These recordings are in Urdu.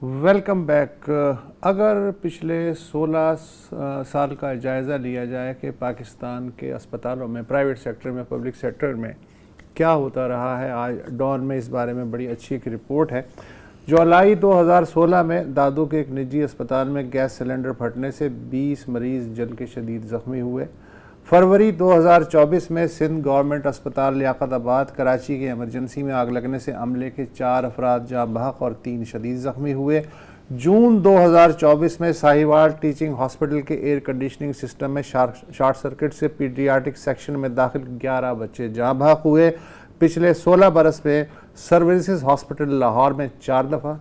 Welcome back. اگر پچھلے 16 سال کا جائزہ لیا جائے کہ پاکستان کے اسپتالوں میں، پرائیویٹ سیکٹر میں، پبلک سیکٹر میں کیا ہوتا رہا ہے، آج ڈان میں اس بارے میں بڑی اچھی ایک رپورٹ ہے. جولائی 2016 میں دادو کے ایک نجی اسپتال میں گیس سلنڈر پھٹنے سے 20 مریض جل کے شدید زخمی ہوئے. فروری 2024 میں سندھ گورنمنٹ اسپتال لیاقت آباد کراچی کے ایمرجنسی میں آگ لگنے سے عملے کے 4 افراد جاں بحق اور 3 شدید زخمی ہوئے. جون 2024 میں ساہیوال ٹیچنگ ہاسپٹل کے ایئر کنڈیشننگ سسٹم میں شارٹ سرکٹ سے پیڈیاٹرک سیکشن میں داخل 11 بچے جاں بحق ہوئے. پچھلے 16 برس میں سروسز ہاسپٹل لاہور میں 4 دفعہ،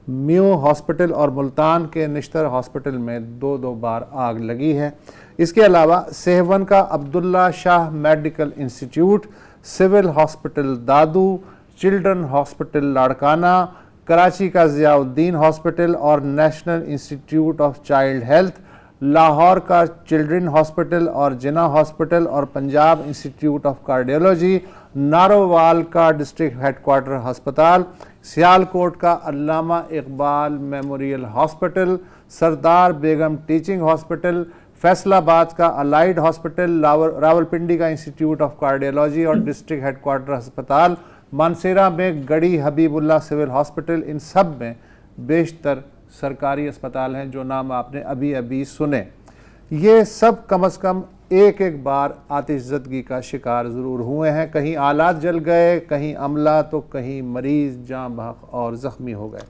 میو ہاسپٹل اور ملتان کے نشتر ہاسپٹل میں 2 بار آگ لگی ہے. اس کے علاوہ سہون کا عبداللہ شاہ میڈیکل انسٹیٹیوٹ، سول ہاسپٹل دادو، چلڈرن ہاسپٹل لاڑکانہ، کراچی کا ضیاء الدین ہاسپٹل اور national institute of child health, Lahore کا چلڈرن ہاسپٹل اور جناح ہاسپٹل اور Punjab institute of cardiology, Narowal کا ڈسٹرکٹ ہیڈ کوارٹر ہسپتال، سیالکوٹ کا علامہ اقبال میموریل ہاسپٹل، سردار بیگم ٹیچنگ ہاسپٹل، فیصل آباد کا الائیڈ ہاسپٹل، راولپنڈی کا انسٹیٹیوٹ آف کارڈیولوجی اور ڈسٹرکٹ ہیڈ کوارٹر ہسپتال، مانسیرہ میں گڑھی حبیب اللہ سول ہاسپٹل، ان سب میں بیشتر سرکاری اسپتال ہیں جو نام آپ نے ابھی سنے. یہ سب کم از کم ایک بار آتش زدگی کا شکار ضرور ہوئے ہیں. کہیں آلات جل گئے، کہیں عملہ، تو کہیں مریض جاں بحق اور زخمی ہو گئے.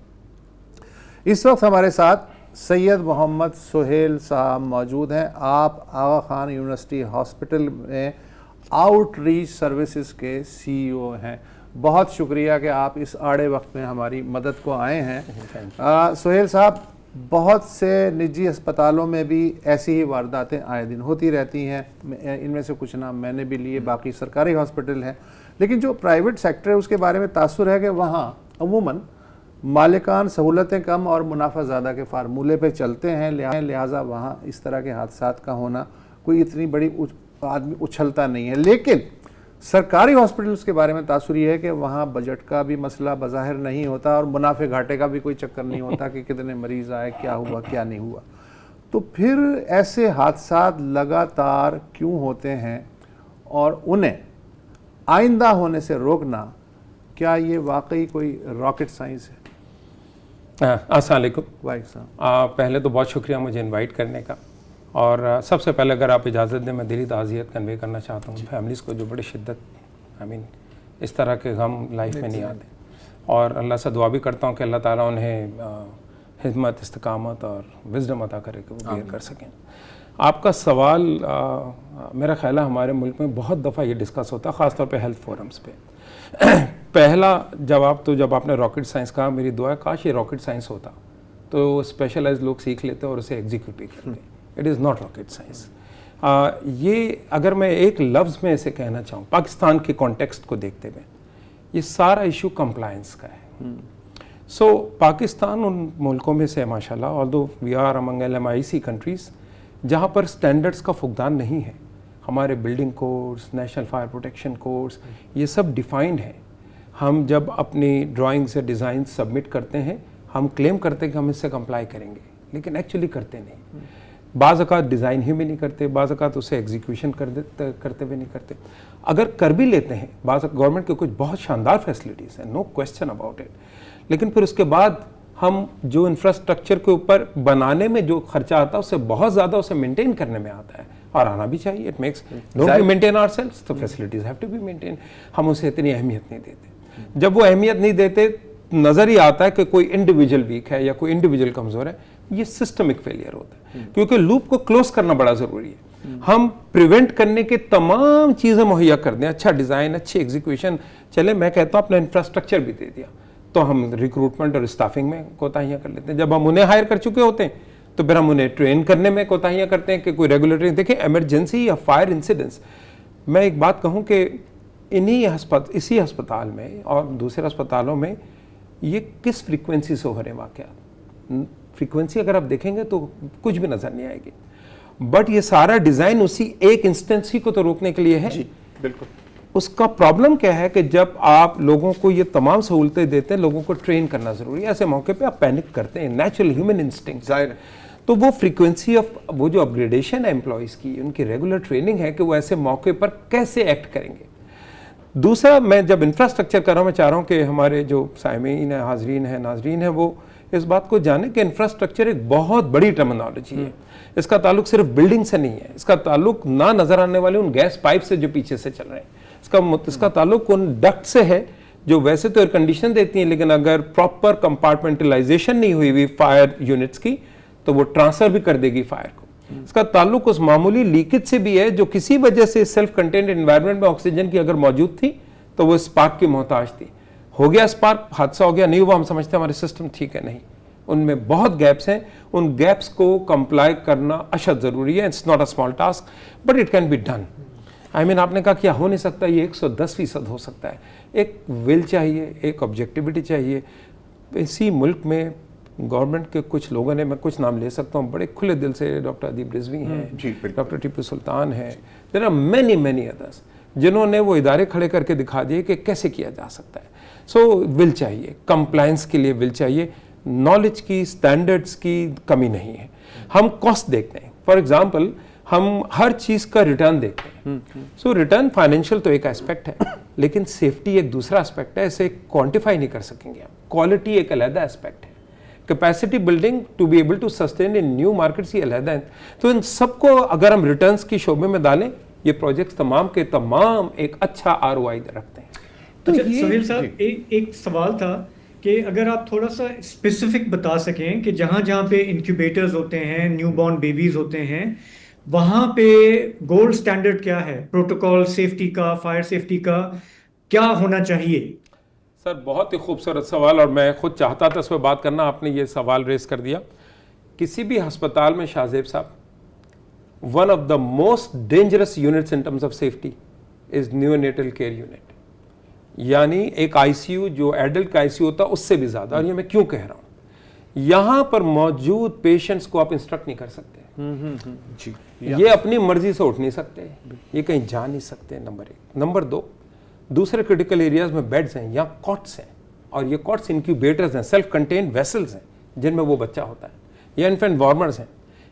اس وقت ہمارے ساتھ سید محمد سہیل صاحب موجود ہیں. آپ آغا خان یونیورسٹی ہاسپٹل میں آؤٹ ریچ سروسز کے CEO ہیں. بہت شکریہ کہ آپ اس آڑے وقت میں ہماری مدد کو آئے ہیں. سہیل صاحب، بہت سے نجی اسپتالوں میں بھی ایسی ہی وارداتیں آئے دن ہوتی رہتی ہیں. ان میں سے کچھ نام میں نے بھی لیے، باقی سرکاری ہاسپٹل ہیں. لیکن جو پرائیویٹ سیکٹر ہے اس کے بارے میں تاثر ہے کہ وہاں عموماً مالکان سہولتیں کم اور منافع زیادہ کے فارمولے پہ چلتے ہیں، لہٰذا وہاں اس طرح کے حادثات کا ہونا کوئی اتنی بڑی آدمی اچھلتا نہیں ہے. لیکن سرکاری ہاسپٹلس کے بارے میں تاثر یہ ہے کہ وہاں بجٹ کا بھی مسئلہ بظاہر نہیں ہوتا اور منافع گھاٹے کا بھی کوئی چکر نہیں ہوتا کہ کتنے مریض آئے، کیا ہوا کیا نہیں ہوا. تو پھر ایسے حادثات لگاتار کیوں ہوتے ہیں اور انہیں آئندہ ہونے سے روکنا، کیا یہ واقعی کوئی راکٹ سائنس ہے؟ السلام علیکم. وعلیکم السلام. پہلے تو بہت شکریہ مجھے انوائٹ کرنے کا، اور سب سے پہلے اگر آپ اجازت دیں میں دلی تعزیت کنوے کرنا چاہتا ہوں فیملیز کو جو بڑی شدت اس طرح کے غم لائف میں نہیں آتے، اور اللہ سے دعا بھی کرتا ہوں کہ اللہ تعالیٰ انہیں حکمت، استقامت اور وزڈم عطا کرے کہ وہ بیئر کر سکیں. آپ کا سوال میرا خیال ہے ہمارے ملک میں بہت دفعہ یہ ڈسکس ہوتا ہے، خاص طور پہ ہیلتھ فورمز پہ. پہلا جواب تو جب آپ نے راکٹ سائنس کہا، میری دعا ہے کاش یہ راکٹ سائنس ہوتا تو اسپیشلائز لوگ سیکھ لیتے اور اسے ایگزیکیوٹ بھی کرتے. It is not rocket science. یہ اگر میں ایک لفظ میں اسے کہنا چاہوں پاکستان کے کانٹیکسٹ کو دیکھتے ہوئے، یہ سارا ایشو کمپلائنس کا ہے. سو پاکستان ان ملکوں میں سے ماشاء اللہ، although we are among LMIC countries جہاں پر سٹینڈرڈس کا فقدان نہیں ہے. ہمارے building codes, national fire protection codes, یہ سب ڈیفائنڈ ہیں. ہم جب اپنی ڈرائنگس یا ڈیزائنس سبمٹ کرتے ہیں، ہم کلیم کرتے ہیں کہ ہم اس سے کمپلائی کریں گے، لیکن ایکچولی کرتے نہیں. بعض اوقات ڈیزائن ہی میں نہیں کرتے، بعض اوقات اسے ایگزیکیوشن کرتے ہوئے نہیں کرتے. اگر کر بھی لیتے ہیں، بعض گورنمنٹ کے کچھ بہت شاندار فیسلٹیز ہیں، نو کویسچن اباؤٹ اٹ، لیکن پھر اس کے بعد ہم جو انفراسٹرکچر کے اوپر بنانے میں جو خرچہ آتا ہے اس سے بہت زیادہ اسے مینٹین کرنے میں آتا ہے، اور آنا بھی چاہیے. It makes don't we maintain ourselves, تو facilities have to be maintain. ہم اسے اتنی اہمیت نہیں دیتے. جب وہ اہمیت نہیں دیتے، نظر ہی آتا ہے کہ کوئی انڈیویجول ویک ہے یا کوئی انڈیویجول کمزور ہے. یہ سسٹمک فیلئر ہوتا ہے، کیونکہ لوپ کو کلوز کرنا بڑا ضروری ہے. ہم پریونٹ کرنے کے تمام چیزیں مہیا کر دیں، اچھا ڈیزائن، اچھی ایگزیکیوشن، چلے میں کہتا ہوں اپنا انفراسٹرکچر بھی دے دیا، تو ہم ریکروٹمنٹ اور اسٹافنگ میں کوتاہیاں کر لیتے ہیں. جب ہم انہیں ہائر کر چکے ہوتے ہیں تو پھر ہم انہیں ٹرین کرنے میں کوتاہیاں کرتے ہیں کہ کوئی ریگولیٹری. دیکھیں ایمرجنسی یا فائر انسیڈنٹس، میں ایک بات کہوں کہ اسی ہسپتال میں اور دوسرے اسپتالوں میں یہ کس فریکوینسی سے ہو رہے واقعات، فریکوینسی اگر آپ دیکھیں گے تو کچھ بھی نظر نہیں آئے گی، بٹ یہ سارا ڈیزائن اسی ایک انسٹنس ہی کو تو روکنے کے لیے ہے. جی بالکل. اس کا پرابلم کیا ہے کہ جب آپ لوگوں کو یہ تمام سہولتیں دیتے ہیں, لوگوں کو ٹرین کرنا ضروری ہے. ایسے موقع پہ آپ پینک کرتے ہیں, نیچرل ہیومن انسٹنکٹ ظاہر ہے. تو وہ فریکوینسی آف وہ جو اپگریڈیشن ہے امپلائیز کی, ان کی ریگولر ٹریننگ ہے کہ وہ ایسے موقع پر کیسے ایکٹ کریں گے. دوسرا, میں جب انفراسٹرکچر کر رہا ہوں, میں چاہ رہا ہوں کہ ہمارے جو سامعین ہیں, حاضرین ہیں, ناظرین ہیں, وہ اس بات کو جانیں کہ انفراسٹرکچر ایک بہت بڑی ٹرمینالوجی ہے. اس کا تعلق صرف بلڈنگ سے نہیں ہے, اس کا تعلق نہ نظر آنے والے ان گیس پائپ سے جو پیچھے سے چل رہے ہیں, اس کا تعلق ان ڈکٹ سے ہے جو ویسے تو ایئر کنڈیشن دیتی ہیں, لیکن اگر پراپر کمپارٹمنٹلائزیشن نہیں ہوئی ہوئی فائر یونٹس کی تو وہ ٹرانسفر بھی کر دے گی فائر کو. اس کا تعلق اس معمولی لیکیج سے بھی ہے جو کسی وجہ سے سیلف کنٹینڈ انوائرمنٹ میں آکسیجن کی اگر موجود تھی تو وہ اسپارک کی محتاج تھی. ہو گیا اسپارک, حادثہ ہو گیا, نہیں ہوا, ہم سمجھتے ہیں ہمارے سسٹم ٹھیک ہے. نہیں, ان میں بہت گیپس ہیں. ان گیپس کو کمپلائی کرنا اشد ضروری ہے. It's not a small task but it can be done. آپ نے کہا کیا ہو نہیں سکتا, یہ 110% ہو سکتا ہے. ایک ول چاہیے, ایک آبجیکٹیوٹی چاہیے. اسی ملک میں گورنمنٹ کے کچھ لوگوں نے, میں کچھ نام لے سکتا ہوں بڑے کھلے دل سے, ڈاکٹر ادیب رضوی ہیں, ڈاکٹر ٹیپو سلطان ہیں, دیر آر مینی ادرس, جنہوں نے وہ ادارے کھڑے کر کے دکھا دیے کہ کیسے کیا جا سکتا ہے. سو ول چاہیے, کمپلائنس کے لیے ول چاہیے, نالج کی, اسٹینڈرڈس کی کمی نہیں ہے. ہم کاسٹ دیکھتے ہیں, فار ایگزامپل ہم ہر چیز کا ریٹرن دیکھتے ہیں. سو ریٹرن فائنینشیل تو ایک اسپیکٹ ہے, لیکن سیفٹی ایک دوسرا اسپیکٹ ہے. اسے کوانٹیفائی نہیں کر سکیں گے آپ. کوالٹی ایک علیحدہ اسپیکٹ ہے. Capacity building to be able to sustain in new markets, یہ علیحدہ ہے. تو ان سب کو اگر ہم ریٹرنس کی شعبے میں ڈالیں, یہ پروجیکٹس تمام کے تمام ایک اچھا ROI رکھتے ہیں. تو سہیل صاحب, ایک سوال تھا کہ اگر آپ تھوڑا سا اسپیسیفک بتا سکیں کہ جہاں جہاں پہ انکیوبیٹرز ہوتے ہیں, نیو بورن بیبیز ہوتے ہیں, وہاں پہ گولڈ سٹینڈرڈ کیا ہے, پروٹوکول سیفٹی کا, فائر سیفٹی کا کیا ہونا چاہیے؟ سر بہت ہی خوبصورت سوال, اور میں خود چاہتا تھا اس پہ بات کرنا, آپ نے یہ سوال ریز کر دیا. کسی بھی ہسپتال میں شاہ زیب صاحب, one of the most dangerous units in terms of safety is neonatal care unit. یعنی ایک ICU جو ایڈلٹ کا ICU ہوتا ہے اس سے بھی زیادہ. اور یہ میں کیوں کہہ رہا ہوں, یہاں پر موجود پیشنٹس کو آپ انسٹرکٹ نہیں کر سکتے. یہ اپنی مرضی سے اٹھ نہیں سکتے, یہ کہیں جا نہیں سکتے, نمبر 1. نمبر 2, دوسرے کرٹیکل ایریاز میں بیڈز ہیں یا کاٹس ہیں, اور یہ کاٹس انکیوبیٹرز ہیں, سیلف کنٹینڈ ویسلز ہیں جن میں وہ بچہ ہوتا ہے, یا انفینٹ وارمرز ہیں.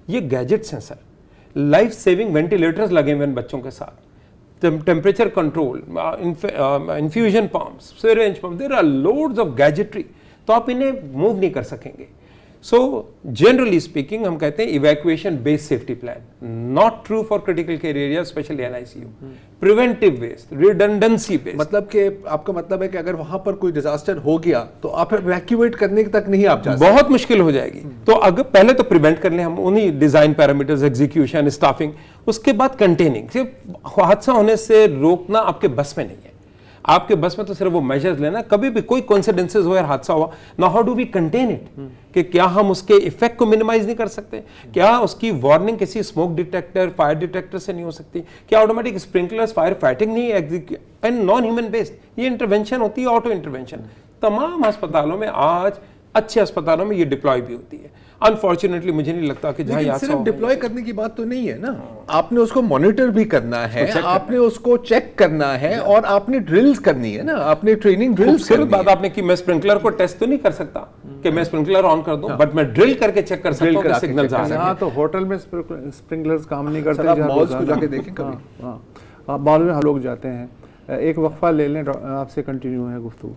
یہ گیجٹس ہیں سر, لائف سیونگ وینٹیلیٹرز لگے ہوئے ہیں بچوں کے ساتھ, temperature control, infusion pumps, syringe pump, there are loads of gadgetry. تو آپ انہیں موو نہیں کر سکیں گے. سو جنرلی اسپیکنگ ہم کہتے ہیں evacuation based safety plan, not true for critical care area especially NICU. Preventive based, redundancy based. مطلب کہ آپ کا مطلب ہے کہ اگر وہاں پر کوئی ڈیزاسٹر ہو گیا تو آپ ایویکویٹ کرنے تک نہیں آپ جا سکتے, بہت مشکل ہو جائے گی. تو اگر پہلے تو پریونٹ کر لیں ہم, انہی ڈیزائن پیرامیٹرز, ایگزیکیوشن, اسٹافنگ, اس کے بعد کنٹیننگ. صرف حادثہ ہونے سے روکنا آپ کے بس میں نہیں ہے. آپ کے بس میں تو صرف وہ میجرز لینا. کبھی بھی کوئی کوئنسیڈنسز ہو یا حادثہ ہوا, نا how do we contain it, کہ کیا ہم اس کے ایفیکٹ کو منیمائز نہیں کر سکتے, کیا اس کی وارننگ کسی اسموک ڈیٹیکٹر, فائر ڈیٹیکٹر سے نہیں ہو سکتی, کیا آٹومیٹک اسپرنکلرز فائر فائٹنگ نہیں ہے, اینڈ نان ہیومن بیسڈ یہ انٹرونشن ہوتی ہے, آٹو انٹرونشن. تمام ہسپتالوں میں آج, اچھے ہسپتالوں میں یہ ڈپلوائے بھی ہوتی ہے. انفارچونیٹلی مجھے نہیں لگتا کہ جہاں صرف ڈپلوائے کرنے کی بات تو نہیں ہے نا, آپ نے اس کو مانیٹر بھی کرنا ہے, آپ نے اس کو چیک کرنا ہے, اور آپ نے ڈرلز کرنی ہے نا, آپ نے ٹریننگ ڈرلز کرنی ہے. بات آپ نے کی, میں اسپرنکلر کو ٹیسٹ تو نہیں کر سکتا کہ میں اسپرنکلر آن کر دوں, بٹ میں ڈرل کر کے چیک کر سکتا ہوں کہ سگنلز آ رہے ہیں. ہاں, تو ہوٹل میں اسپرنکلرز کام نہیں کرتے, آپ مالز کو جا کے دیکھیں کبھی. ہاں, مال میں ہم لوگ جاتے ہیں. ایک وقفہ لے لیں, آپ سے کنٹینیو ہے گفتگو.